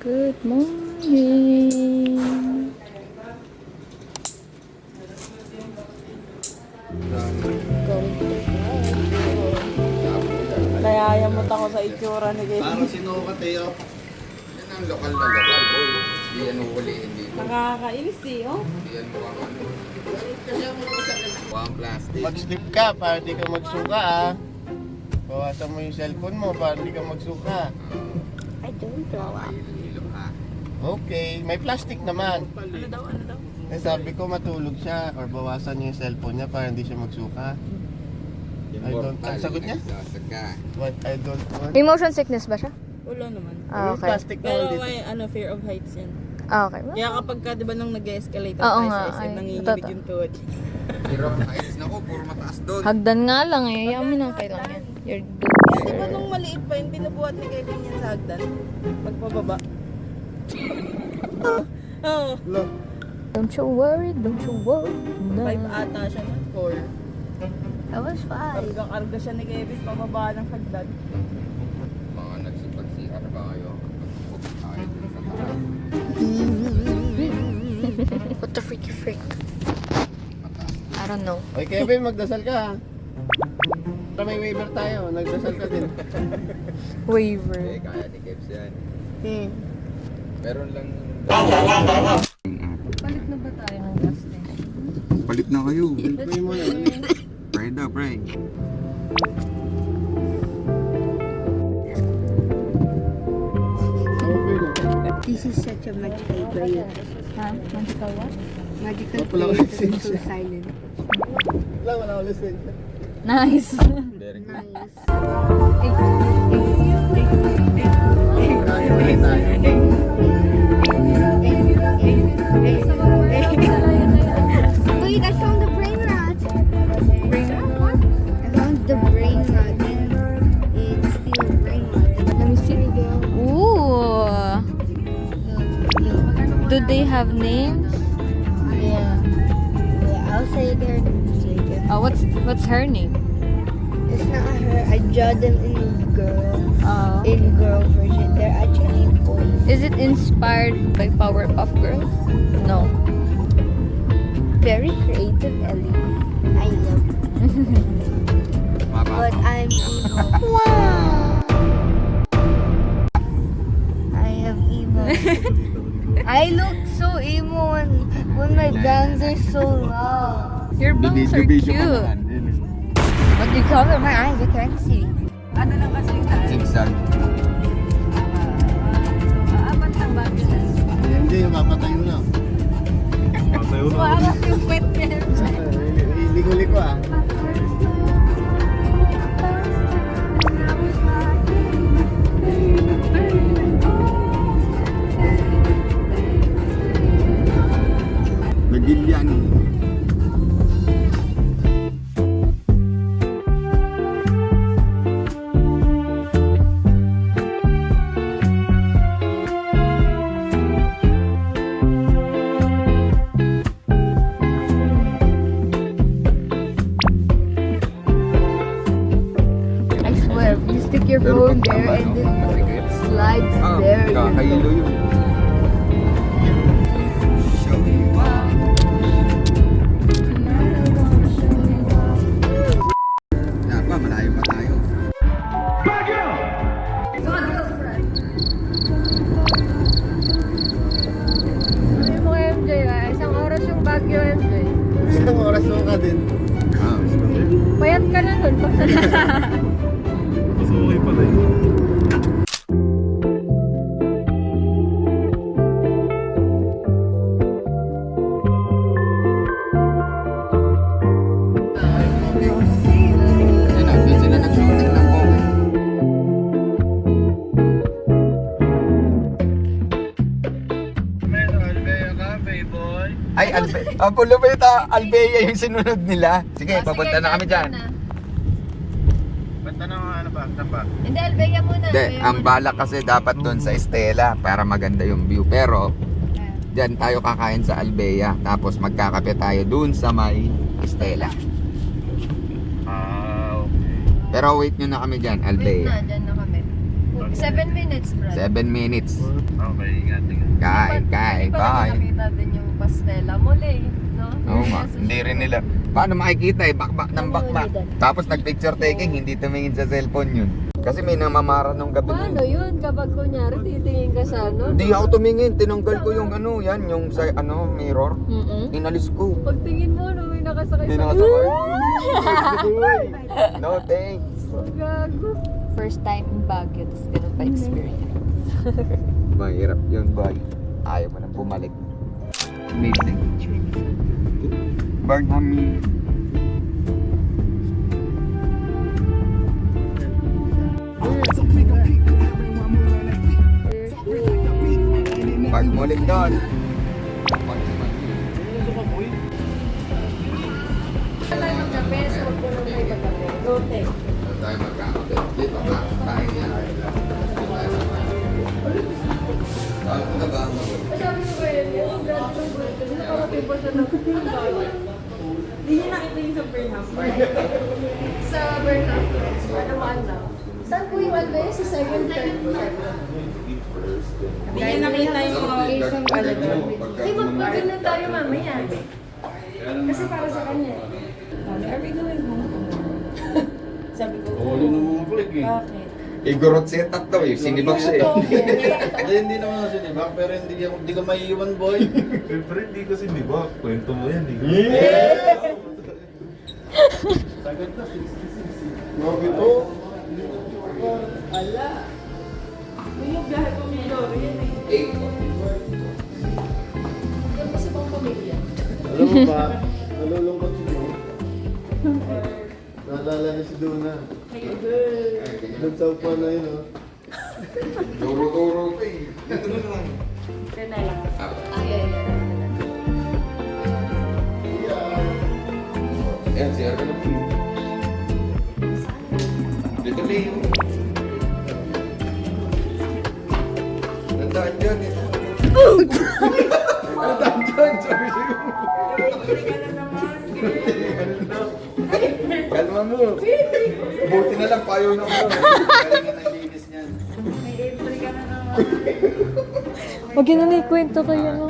Good morning. Nayayamot ako sa itsura ni Gabe. Parang sinukat eh, oh. Yan ang lokal na lokal, boy. Hindi yan uhulihin dito. Nakakainis eh, oh. Hindi yan mukhang ano. Kasi ako mukhang plastic. Mag-slip ka para di ka magsuka ah. Bawasan mo yung cellphone mo para di ka magsuka. I don't throw up. Hilo ka. Okay, may plastic naman. Ano daw? Eh sabi ko matulog siya or bawasan niyo yung cellphone niya para hindi siya magsuka. I don't, ang sagot niya? Lasag ka. What I don't want. May motion sickness ba siya? Wala naman. Ah, Yung okay. plastic naman Pero dito. may fear of heights yan. Ah, okay. Kaya kapag ka, di ba nung nag-escalate Oo tayo nga, sa SM, ay, nanginginig totoo. yung tuhod. Hirap na heights. Naku, puro mataas doon. Hagdan nga lang eh. Yamin ang kailang yan. You're Kaya di ba doing. nung maliit pa yun, binubuhat ni Kevin yan sa hagdan? Pagpababa. Oo. Look, Don't you worry, don't you worry. No. 5 ata siya na. 4. That was 5. Karga-karga siya ni Kevin pababa ng hagdan. Mga nagsipag-CR ba kayo? Pagpupok tayo dun sa taas. What the freaky freak? Mataas. I don't know. oy Kevin, magdasal ka ha. Para may waiver tayo, nagdasal ka din. Waiver. Eh, kaya ni Kebs yan. Meron lang... Palit na ba tayo ng gas station? Palit na kayo. Pray mo na. Pray daw, pray. This is such a magical prayer. Ha? Magical what? Magical Wala prayer akong to be so lisensya. silent. Wala ako lisensya. Nice. Very good. Nice. Tayo ulit tayo. Wait, I found the brain rot. Brain rot? I found the brain rot and it's still brain rot. Let me see. Ooh. Do they have names? Yeah. Yeah, I'll say their names later. Oh, what's her name? It's not her. I draw them Oh. in girl version. They're actually boys. Is it inspired by Powerpuff Girls? No. Very creative, Ellie. I love it. But I'm evil. I am evil. I look so emo when my bangs are so long. Your bangs are cute. But you cover my eyes, I can't see. Ano lang kasi yung tayo? Zigzag. Apat na bagay na. Hindi, mapatayo na. Parang yung pet niya. Ligo-ligo ah. Nagilyan. I swear, if you stick your Pero phone pag there tama, and no? then it slides Ah, there. kakahilo yun. Show you off. Yan pa, malayo pa tayo. Sabi mo kay MJ, isang oras yung Baguio MJ. Isang oras mo ka din. Ah, Payat ka na nun. yun na, doon sila nag-shooting ng Poke. Ay, Apollo ba ito? Albea yung sinunod nila. Sige, papunta na kami dyan. Basta na ano ba? Saan ba? Hindi, Albeya muna. Hindi, ang balak kasi dapat doon sa Estela para maganda yung view. Pero, dyan tayo kakain sa Albea. Tapos magkakape tayo doon sa may Estela. Ah, okay. Pero wait nyo na kami dyan, Albea. Dyan na kami. 7 minutes, bro. 7 minutes. Okay, ingat. Kain, kain, bye. Nakita din yung pastela muli, no? Oo nga, hindi rin nila. Paano makikita eh, bakbak ng bakbak. Tapos nag-picture taking, hindi tumingin sa cellphone yun. Kasi may namamara nung gabi Paano nun. yun? Kapag kunyari titingin ka sa ano? Hindi ako tumingin, tinanggal ko yung ano, yan, yung sa ano, mirror. Inalis ko. Pagtingin mo, no, may nakasakay Hindi sa... nakasakay. No thanks. Gago. First time in Baguio, tapos ganun pa experience. Mahirap yun, boy. Ayaw mo nang bumalik. Meeting. Barnham. Pag muling doon. Lote. Tayo magkakape. Dito ka. Tayo niya. Ano na ba? Sabi ko kayo, yung grad ng grad, kasi nakarating pa siya ng Hindi niya nakita yung sa Burnham Park. sa Burnham. Ano man na. Saan po yung ano yun? Sa second, third, Hindi niya nakita yung mga ano doon. Hey, magpagano tayo mamaya. Kasi para sa kanya. Are we going home? Sabi ko, Ulo ng mga kulig eh. bakit? Igorot setup to eh. Sinibak siya eh. Hindi naman ako sinibak, pero hindi ka maiiwan, boy. Siyempre, hindi kasi di ba? Kwento mo yan eh. Sagad na, 66. Grabe to. Wala. May yung biyahe ko may loro yan eh. Yung kasi pang pamilya. Alam mo ba, nalulungkot si Joe. Naalala niya si Duna. Nagsawa na yun, oh. Turo-turo pa eh. Dito na lang. Kaya lang. Ayan, si Arka lang. Dito lang. Nandaan dyan eh. Nandaan dyan, sabi siya. Kalma mo. Buti na lang payo na mo. Galingan ng linis niyan. Huwag yun na ikwento kayo, no?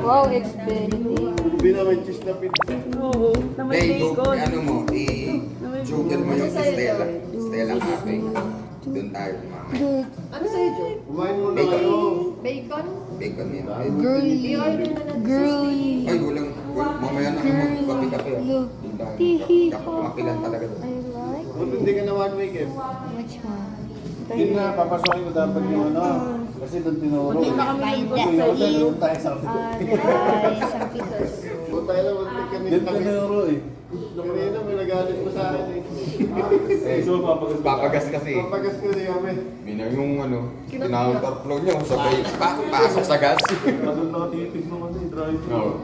Wow, experience. Hindi na may cheese na pizza. Oo, na may Hey, go, bacon. ano mo, i-joker mo yung Stella. Stella Cafe. Doon tayo kumakain. Ano sa'yo, Jo? Kumain mo na Bacon. kayo. Bacon? Bacon yun. Girly. Girly. Ay, mamaya na kami magkape-kape. Look. Doon tayo. Tihi. Kapilan talaga doon. I like. Kung hindi ka na one week eh. Which one? Yun na, papasokin ko dapat yung ano. Kasi doon tinuro. Hindi pa kami By nag-book the sa sea. iyo. Doon tayo sa San Pitos. Kung tayo na one week kami Doon kami. tinuro eh. Kanina may nagalit mo sa akin eh. So, papagas Papagas kasi. Papagas ko din kami. Mina yung ano, counterflow niya, sabay pasok sa gas. Doon nakatitig naman sa drive. No.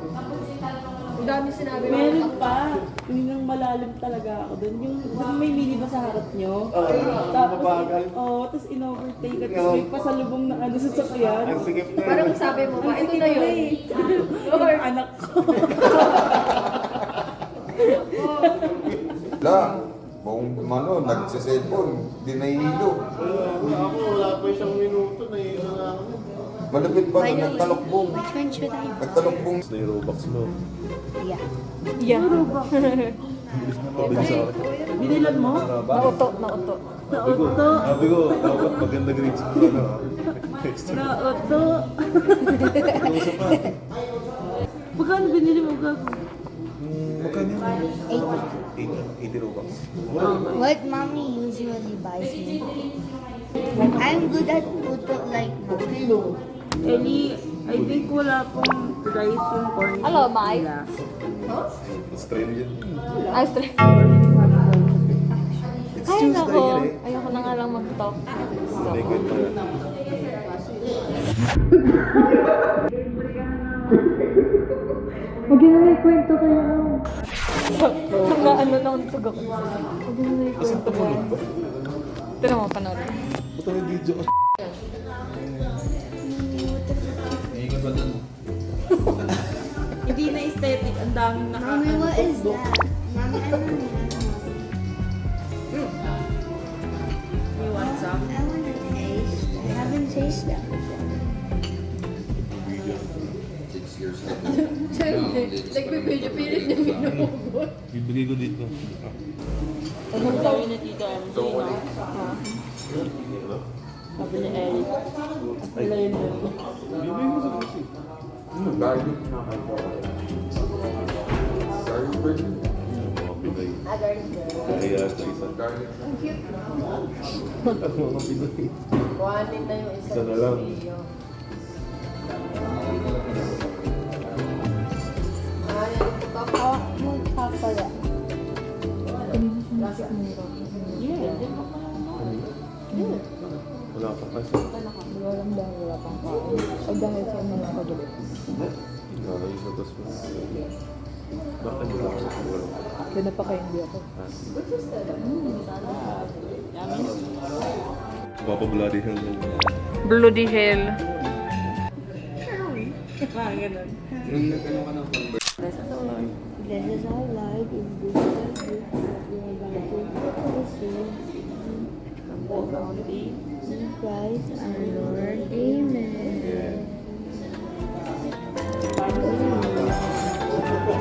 Ang dami sinabi mo. Meron pa. Yung malalim talaga ako doon. Yung di ba may minivan sa harap nyo. mabagal. Oo, tapos in-overtake at tapos may pasalubong na ano sa sakyan. Ang sigip na. Parang sabi mo pa, ito na yun. Or anak ko. La, buong ano, nagsiselfone, di nahihilo. Ako wala pa isang minuto na yun na ako. Malapit pa na nagtalokbong. Which one should I? Nagtalokbong. Na yung Robux mo. Yeah. Yeah. Pabilis ako. Binilan mo? Nauto, nauto. Sabi ko, dapat maganda grades mo. Ano, extra. Nauto. Magkano binili mo, Gago? Magkano yun? 80 Robux. What mommy usually buys me. I'm good at puto like mommy. Eli, I think wala pong rice yung corn. Hello, Mai. Australian. Astra. Ay, nako. Ayoko na nga lang mag-talk. Naked pa yan. Huwag yun na ikwento kayo. Ano lang tugak. Asan tumulog ba? Ito naman panood. Ba't may video? Hindi na aesthetic, ang daming Mommy, what is that? Mommy, I want You want some? to taste. I haven't tasted that before. 6 years old. Nagpipilit niya minuhugot. Bibigay ko dito. Anong gawin na Tito MJ? Sabi ni Eric. At wala yun doon. Bibigay ko sa kasi. Garlic na kayo. Garlic version? Mga Pinoy. Kaya sa isa. Garlic. Mga Pinoy. Kuhanin na yung Isa na lang. Leo. Magpapala. Wala ka kasi. Walang dahil wala pang kain. O dahil sa mga kabalik. Wala yung satos mo. Bakit wala ka sa wala? Doon na pa kayo hindi ako. Mapabloody hell lang. Bloody hell. Parang ganun. Yung nagano ka ng convert. Bless us, O Lord. Bless us our life in this life. We are about to receive The bounty. in Christ our Lord. Amen.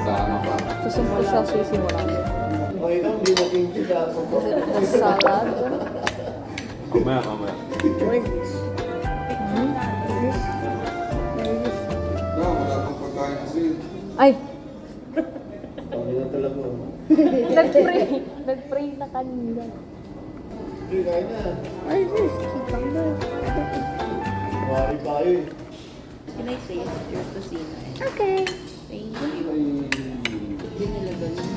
Sa ano pa? Susun ko siya sisimula. Okay lang, hindi maging siya ako. Salad. Mamaya, mamaya. What is this? What is this? No, wala pang pagkain kasi. Ay! Okay na talaga. Nag-pray na kanina. Hindi, kain na. What is this? Cucumber? Mari pa kayo eh. Can I taste your tocino? Okay. Thank you. Hindi nila ganun.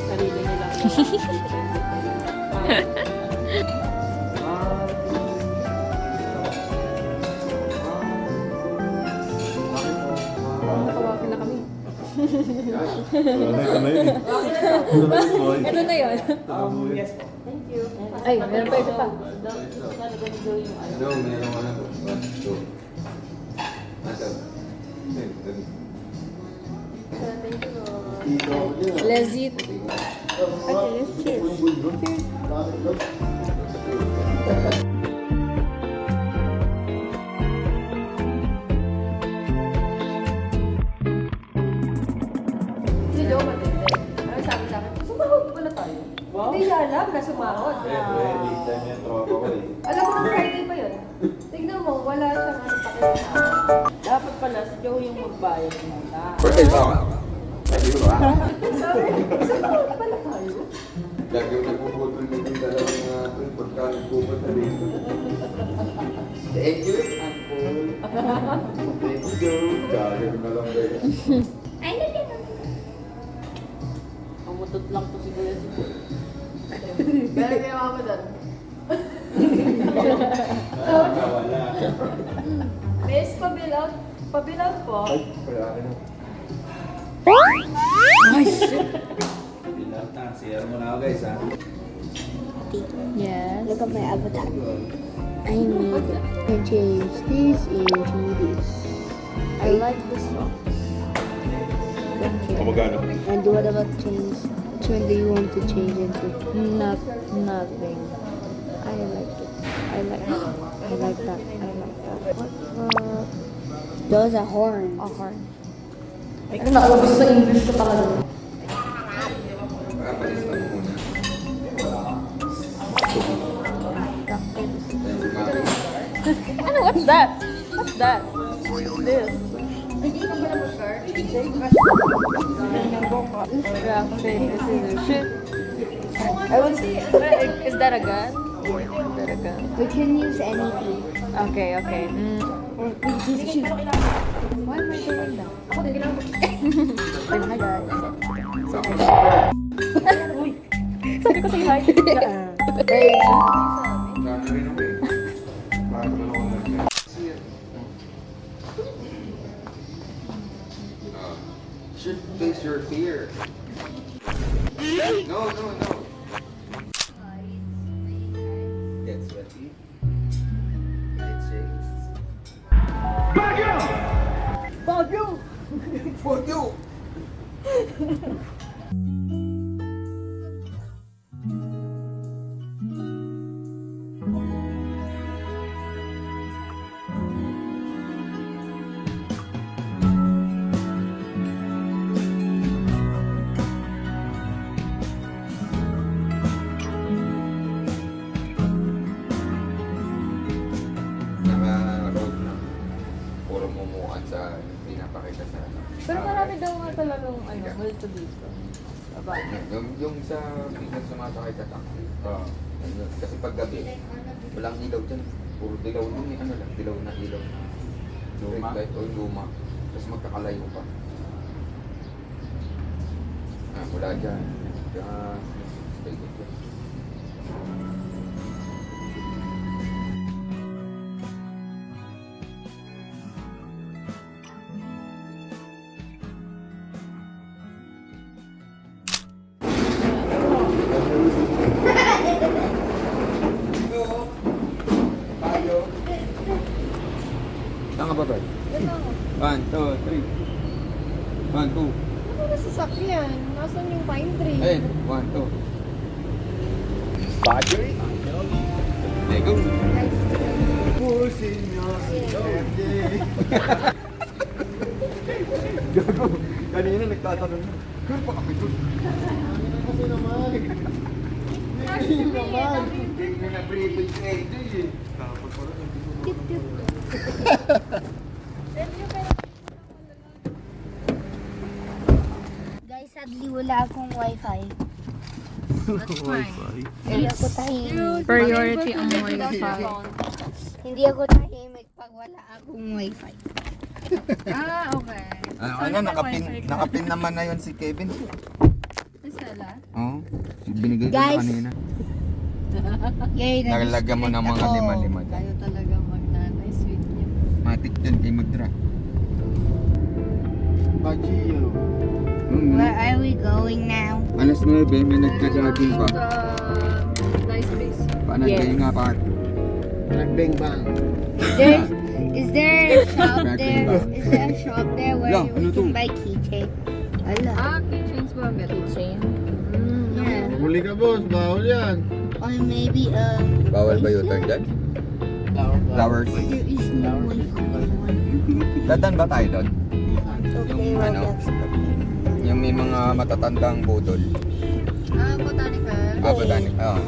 Sarili nila. Nakawapin na kami. Ito na yun eh. Ito na yun, boy. Ito na yun. Yes. Ay, meron pa isa pa. Talaga ni Joey yung ano. No, meron ko na to. So, nasa. Let's eat. Okay, let's cheers. Si Joe matindi. Ano sabi sa akin? Sumahod pala tayo. Hindi niya alam na sumahod. Alam mo na Friday pa yun. Tignan mo, wala siyang ano pakita. Dapat pala si Joey yung magbayad muna. Birthday ba ako? Sabi ko ba? Sabi, sumahod pala tayo. Lagi yung nagpuputol dito yung dalawang pagkain ko pa sa dito. Thank you, Uncle. Thank you, Joe. Kaya na lang ba yun? Umutot lang to siguro si Joey. Pero ginawa mo doon. Miss, pabilaw. Pabilaw po. Yes. Look at my avatar. I can change this into this. I like this one. Kamagano? And what about change? Which one do you want to change into? Nothing. I like it. I like that. I like that. I like that. What? Those are horn. A horn. Ay, naubos sa English ko talaga. Papalista mo muna. Ano? What's that? What's that? This. Hindi ka pala mag-car. Rock, paper, scissors, shoot. I would say, is that a gun? Is that a gun? We can use anything. Okay, okay. Why am I doing that? Ako din ginawa mo. Say hi, guys. Sabi ko say hi. Hey. Gagawin ako eh. Bago na ako nag- Should face your fear. No. Get sweaty. Get shakes. Bagyo! Naka-road na. Puro mumukan sa pinapakita sa ano. Pero marami daw nga talagang multo dito. Aba. Yung sa biglang sumasakay sa taxi. Ayun. Kasi pag gabi, walang ilaw dyan. Puro dilaw nun eh. Ano lang, dilaw na ilaw. Luma? Red light o luma. Tapos magkakalayo pa. Mula dyan. Dyan. Stay good dyan. Saan ka ba, Brad? 1, 2, 3. 1, 2. Ano na sasakyan? Nasaan yung pine tree? Ayun, 1, 2. Badger? Lego. Pusin nyo si MJ. Gago. Kanina nagtatanong na. Kaya pa kami doon. Kasi naman. Kasi naman. Hindi na na-briefing si AJ eh. Tapos pala, hindi ko Tip, tip. Guys, sadly wala akong wifi. Hindi ako tahimik. Priority ang wifi. Hindi ako tahimik pag wala akong wifi. Okay. Ano, nakapin naman na yun si Kevin. Sala? Oo. Binigay ko Guys. na kanina. Yay, Nakalagyan mo ng mga lima-lima dyan. Kayo talaga magnanay. Sweet niya. Matik dyan kay Mudra. Bagio. Where are we going now? Alas 9, may nagka-jogging pa. Nice place. Paano kayo nga pa? Nagbang bang. Is there a shop Cracking there? bang. Is there a shop there where Yeah, we ano to? can buy keychain? Ala. Keychains ba? Keychain? Yeah. Huli ka, boss. Bawal yan. Or maybe Bawal ba yung turn dyan? Flowers. there is no wifi. Dadan ba tayo doon? Okay, Ano? Roblox. Yung may mga matatandang budol. Botanical. Botanic. Oo.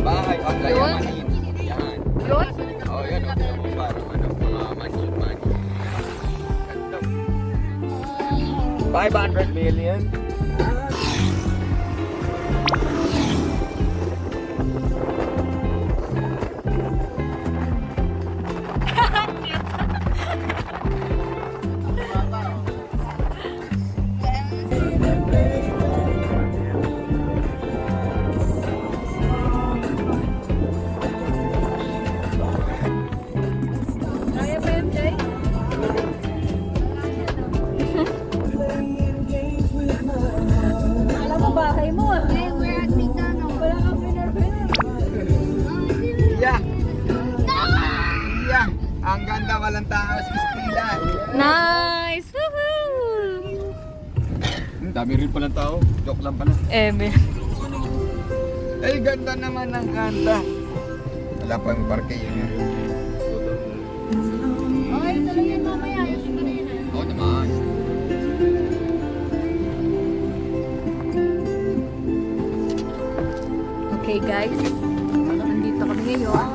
Bahay ang layamanin. Yan. Yun? Oh, yan. Oh, parang ano, mga mansion. 500 million. Kaya ba yan, Jay? Alam mo bahay mo ah. Hey, we're at McDonald's. Wala kang pinner-pinner. Yeah. Yeah. Ang ganda, walang tao sa istilan. Nice! Woohoo! Dami rin palang tao. Joke lang pala. Eme. Ay, ganda naman ang ganda. Wala pa yung parke yun. Okay, tuloy yan mamaya. Ayusin ko na yun ah. Oo naman. Okay guys, nandito kami ngayon.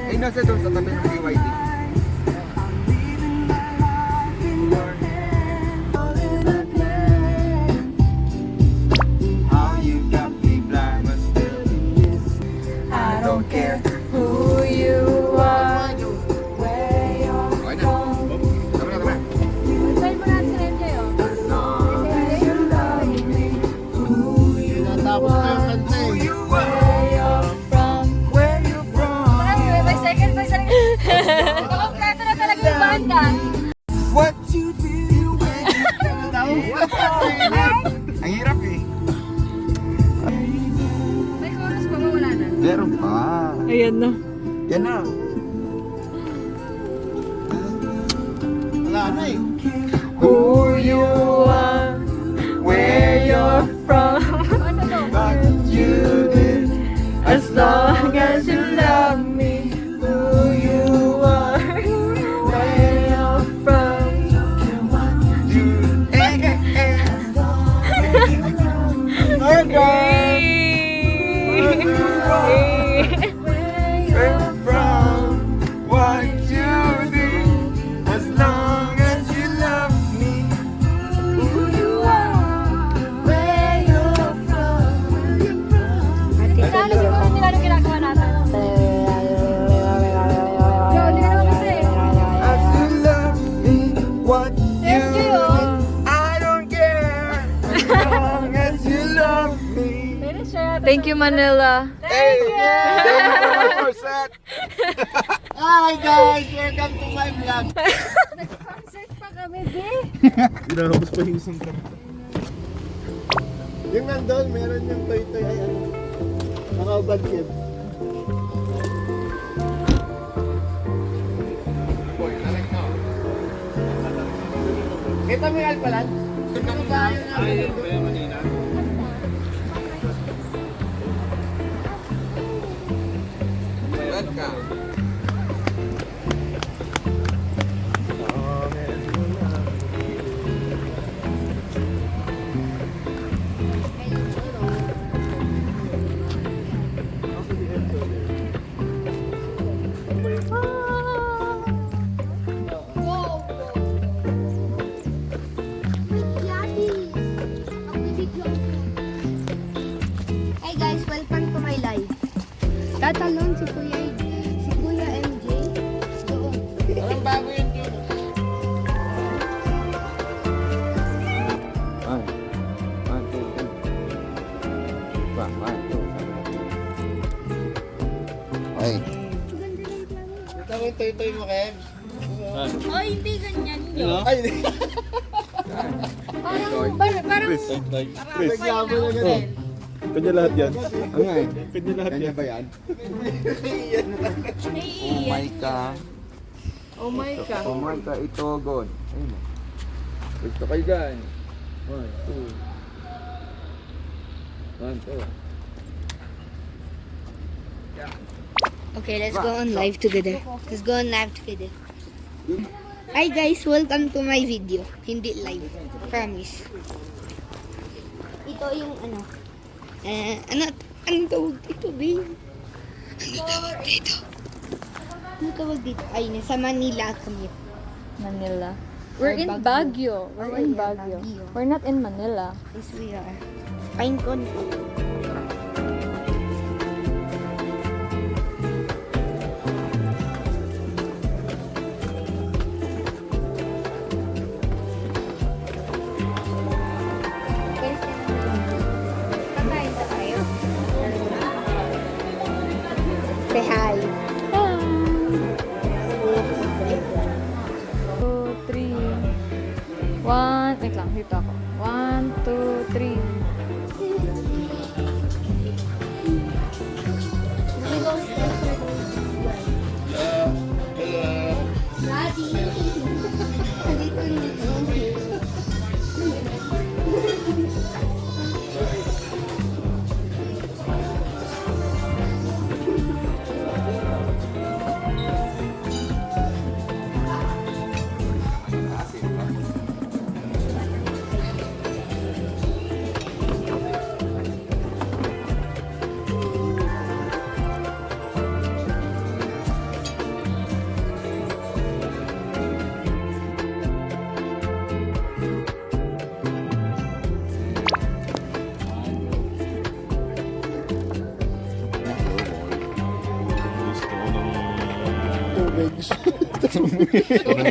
Ay, nasa doon sa tabi ng BYD. How you got me blind, but still I don't care Who you are, where you're Okay na. Tara na. Try mo natin sa MJ, oh. Tinatapos ko yung kanta eh. By second. Kompleto na talaga yung banda. What you do when Ang hirap eh. May chorus pa ba? Wala na. Meron pa. Ayan na. Yan na. Wala na eh. Who you are, where you're from, Ano to? what you did, as long as you love me. Who you are, where you're from, you. Where from, what you did, as long as you love me. Who you are, where you're from. Lalo siguro nila nung ginagawa natin. Yo, hindi ka naman kasi. As you love me, what you MJ, oh. did, I don't care. As long as you love me. Pwede share natin. Thank you, Manila. Thank you. Thank you for set. Hi guys! Welcome to my vlog. Nag-concert pa kami, be. Ginahapos pa yung isang kanta. Yung nandun, meron yung toy-toy ay ano. Nakaubad kid. Kita mo yung alpalan? Ano ba yun namin? Welcome. Hi guys, welcome to my live. Tatalon si Kuya MJ. Doon. Parang bago yun yun. One, two, three. One, two, three. Okay. Kita mo yung toy-toy mo, Kebs? Oh, hindi ganyan Ay, hindi. Parang Chris, Nagsama na ganun. kanya lahat yan. Ano nga eh? Kanya lahat Kanya yan. ba yan? Oh my God. Oh my God. Oh my God, ito, God. Ayun. Gusto kayo dyan. One, two. One, two. Okay, let's go on live together. Let's go on live together. Hi guys, welcome to my video. Hindi live. Promise. Ito yung ano. Ano tawag dito, babe? Ano tawag dito? Ano tawag dito? Ay, nasa Manila kami. Manila. We're in Baguio. We're in Baguio. We're not in Manila. Yes, we are. Pinecone po. Kakain na tayo. Say hi. 2, 3. 1. Wait lang, dito ako. 1, 2, 3. Daddy. Nandito yung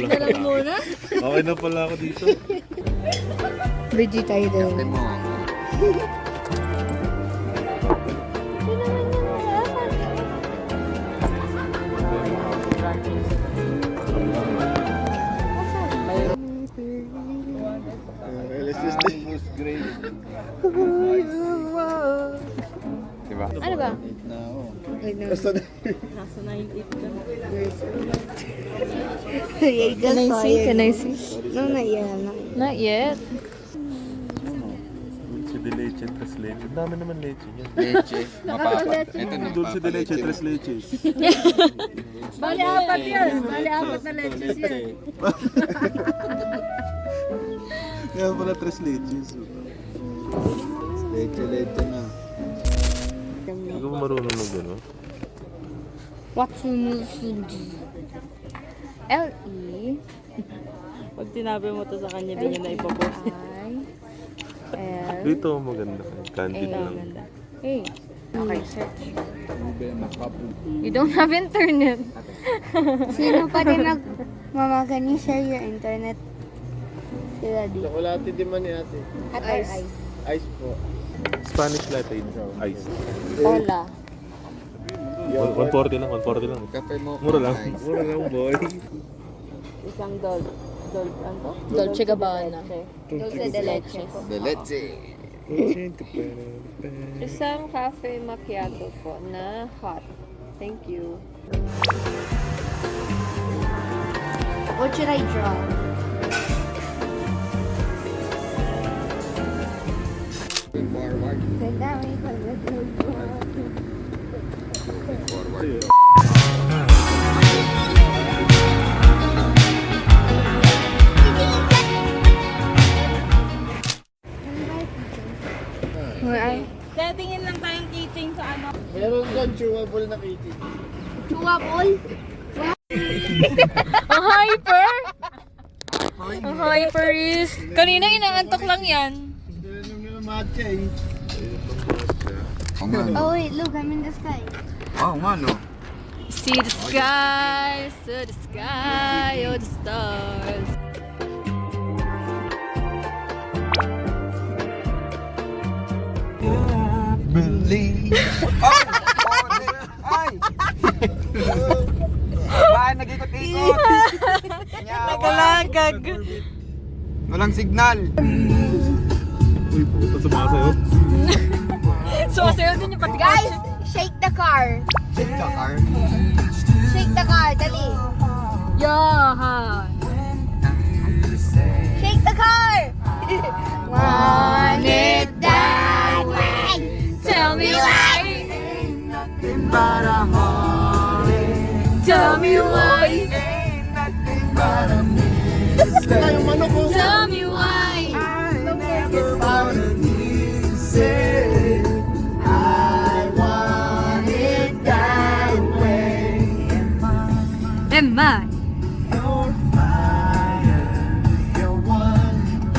na lang muna. Okay na pala ako dito. Veggie tayo Tingnan din. mo. First grade. Diba? Ano ba? Na ako. Nasa 98 ka. Can I see? Can I see? No, not yet. Not yet. Dulce de leche, tres leche. Ang dami naman leche niya. Leche. Mapapat. Ito na. Dulce de leche, tres leches. Bali, apat yan. Bali, apat na leches yan. Kaya pala tres leches. Leche na. Hindi ko marunong mag ano. What's the movie? L-E Pag sinabi mo to sa kanya, hindi niya na ipapost. I-L Dito maganda. Candid lang. Hey. Okay, search. You don't have internet. Sino pa din Mama, can you share your internet? Si Daddy. Chocolate din man ni ate. At ice. Ice po. Spanish latte. Ice. Hola. 140 lang, 140 lang. Kape mo. Mura lang. Nice. Mura lang, boy. Isang ano? Dolce Gabbana. Dulce de leche. The leche. Isang cafe macchiato po na hot. Thank you. What should I draw? Forward. Say that way, Forward. Kaya tingin lang tayong keychain sa ano. Meron doon chewable na kitty. Chewable? Ang hyper! Ang hyper is... Kanina inaantok lang yan. Meron yung matcha eh. Oo nga, no? Oh wait, look, I'm in the sky. Oo nga, no? See the sky, oh the stars. Believe. Ay! Bakit nag-ikot-ikot? Nagalagag. Walang signal. Uy, puta sumasayo. Sumasayaw din yung pati. Guys, shake the car. Check the car. Shake the car, dali. Yahan. Shake the car! Want it that way. Tell me why. Tell me why. Tell me why. Am I?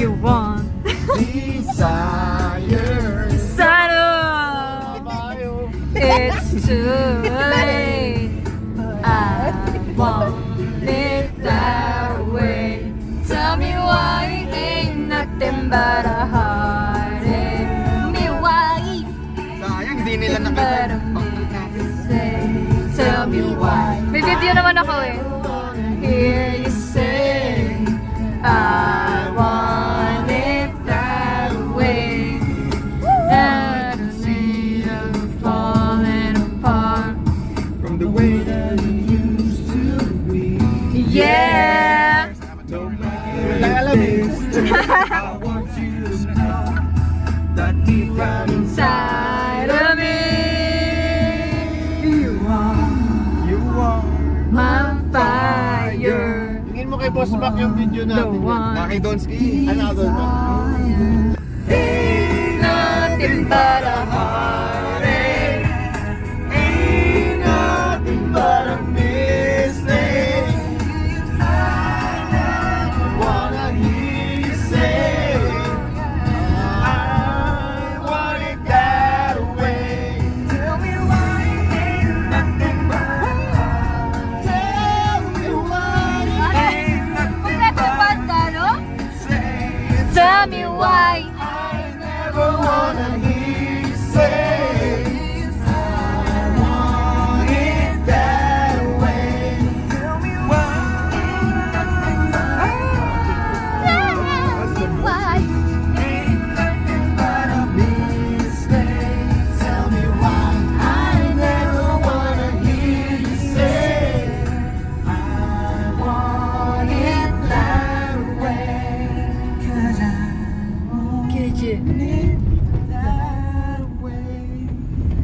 You want it's too late. I want it that way. Tell me why ain't nothing but a heartache. Me why Sayang, di nila but nakita. say. Tell me why. May video naman ako eh. Hear you say I want it that way. And see you falling apart From the way that it used to be. Yeah. Walang alam eh. I want you to know that deep down Inside of me you are my fire. Tingin mo kay Boss Mac yung video The natin. one Naki Donski. Ano doon ba? ain't nothing but a heartache. Ain't nothing but a mistake. I wanna hear you say I want it that way. Tell me why ain't nothing but. Tell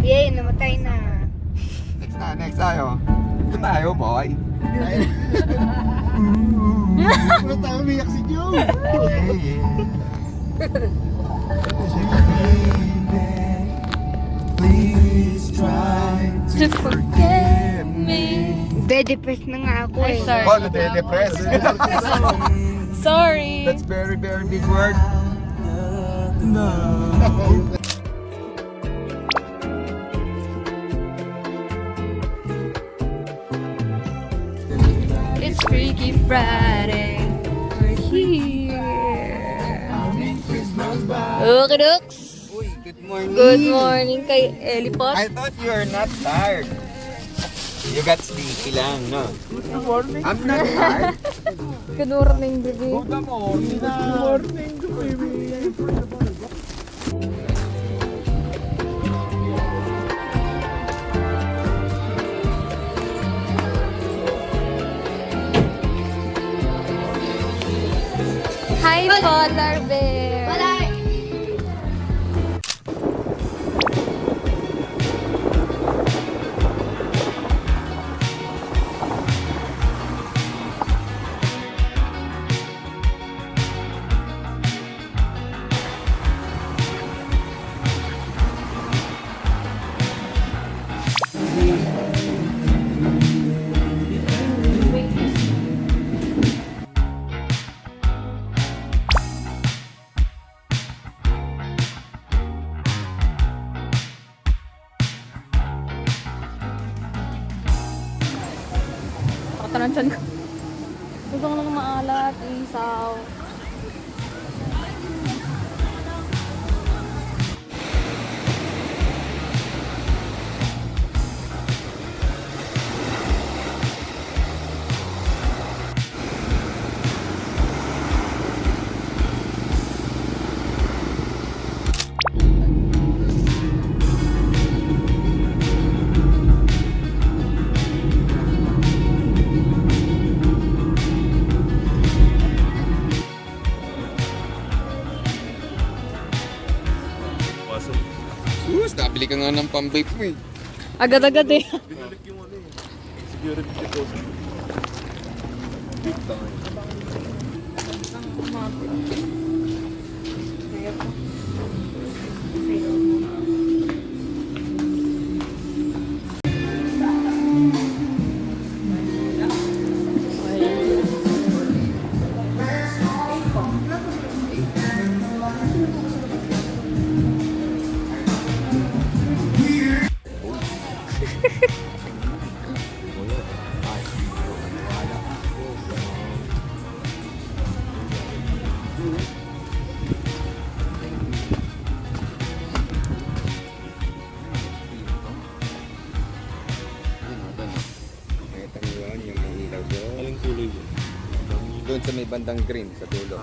Yay, namatay na. Next tayo. Ito tayo, boy. Ano tayo umiyak si Joe? To forget me. Depressed na nga ako Ay, eh. sorry. Oh, nade-depress. Sorry. That's very, very big word. It's Freaky Friday. We're here. Okay, Dux. Uy, good morning. Good morning kay Elipot. I thought you are not tired. You got sleepy lang, no? Good morning. I'm not tired. Good morning, baby. Hi, Polar Bear. Nakatanan siya ko. Gusto ko lang maalat, isaw. Sus, nabili ka nga ng pang-vape mo eh. Agad-agad eh. Binalik yung ano eh. Security deposit. Big time. Ito yun, yung may ilaw doon. Aling kulay yun? Doon sa may bandang green sa dulo.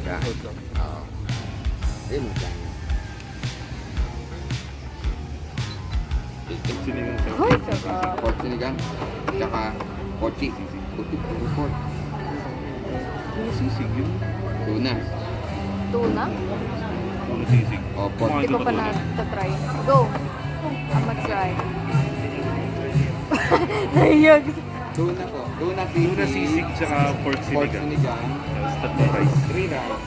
Yan. Oo. Ayun mo dyan. Sinigang siya. Hoy, saka. Pork sinigang. Tsaka pochi. Putik po pork. Puro sisig yun. Tuna. Tuna? Puro sisig. O pork. Hindi ko pa na-try. Go. I'm try. Nahiyag. Tuna po. Tuna sisig. Puro sisig tsaka pork Pork sinigang. sinigang. Tapos tatlong rice. 3 rice.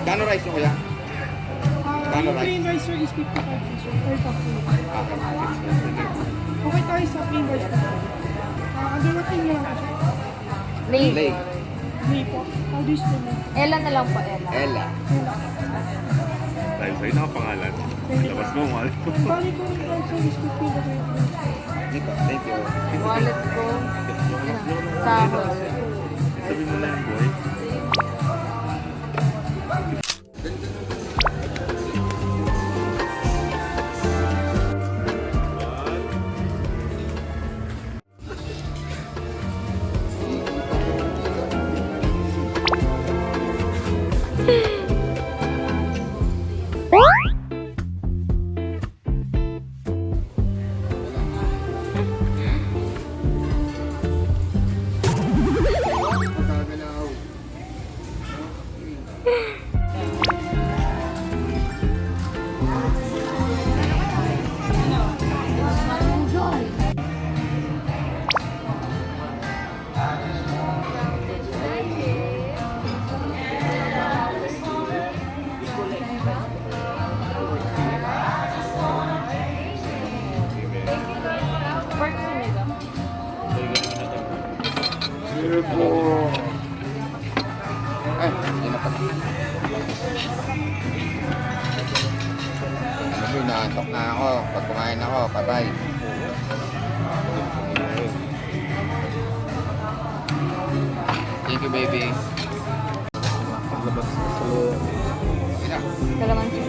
Kano rice mo kuya? Kano rice? Plain rice sir is 55 pesos per cup. Okay. Okay tayo sa plain rice po. Under what name lang po sir? May. Lake. May po. How do you spell it? Ella na lang po, Ella. Ella. Dahil sa'yo nakapangalan. Labas mo, mahal ko. Bali po yung rice sir is 50 na kayo. Nico, thank you. Wallet ko. Sahod. Sabi mo na yan, boy. po. Ay, hindi na pala. Alam mo, naantok na ako. Pag kumain ako, bye-bye. Thank you, baby. Paglabas sa loob. Sige na. Kalamansi